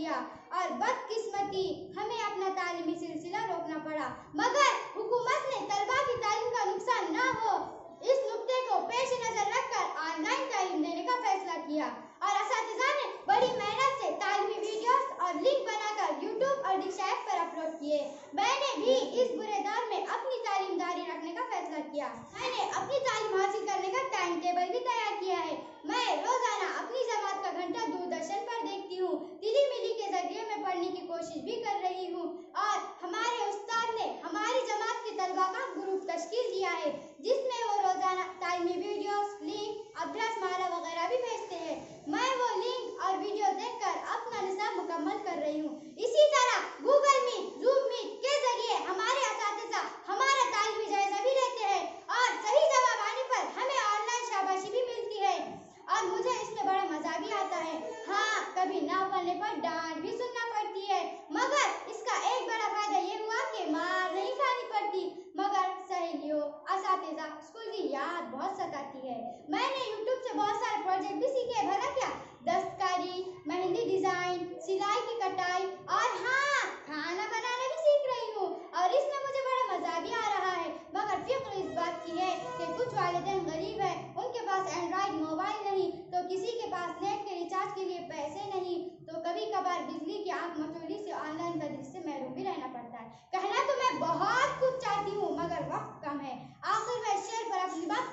किया और बदकिस्मती हमें अपना तालीमी सिलसिला रोकना पड़ा, मगर हुकूमत ने तलबा की तालीम का नुकसान न हो इस नुक्ते को पेश नजर रखकर ऑनलाइन तालीम देने का फैसला किया और असातिज़ा ने बड़ी मेहनत से तालीमी वीडियोस और लिंक बनाकर यूट्यूब और दिशा ऐप पर अपलोड किए। मैंने भी इस बुरे दौर में अपनी तालीम जारी रखने का फैसला किया। मैंने अपनी तालीम हासिल करने का टाइम टेबल भी तैयार किया है। मैं रोजाना अपनी जमात का घंटा दूरदर्शन पर देखती हूँ, तिली-मिली के जरिए मैं पढ़ने की कोशिश भी कर रही हूँ और हमारे उस्ताद ने हमारी जमात के तलबा का ग्रुप तश्कील दिया है जिसमें वो रोजाना तालीमी वीडियोस, लिंक, अभ्यासमाला वगैरह भी भेजते हैं। मैं वो लिंक और वीडियो देखकर अपना निसाब मुकम्मल कर रही हूँ। इसी तरह गूगल मीट, जूम मीट के जरिए हमारे असातिज़ा हमारा तालीमी जायजा भी लेते हैं और सही जवाब आने पर हमें ऑनलाइन शाबाशी भी मिलती है और मुझे इसमें बड़ा मजा भी आता है। हाँ, कभी ना पढ़ने पर डांट भी सुनना पड़ती है, मगर इसका एक बड़ा फायदा ये हुआ कि मार नहीं खानी पड़ती, मगर सहेलियों, असातिज़ा, स्कूल की याद बहुत सताती है। मैंने यूट्यूब से बहुत सारे प्रोजेक्ट भी सीखे, भला क्या, दस्तकारी, मेहंदी डिजाइन, सिलाई की कटाई और हाँ, खाना बनाना भी सीख रही हूँ और इसमें मुझे बड़ा मजा भी आ रहा है। मगर फिक्र इस बात की है कि कुछ वालिदैन गरीब है, उनके पास एंड्रॉइड मोबाइल नहीं, तो किसी के पास नेट के रिचार्ज के लिए पैसे नहीं, तो कभी कभार बिजली की आंख मचोली से ऑनलाइन गरीब से महरूम भी रहना पड़ता है। कहना तो मैं बहुत कुछ चाहती हूँ मगर वक्त कम है। आखिर मैं शेर पर अपनी बात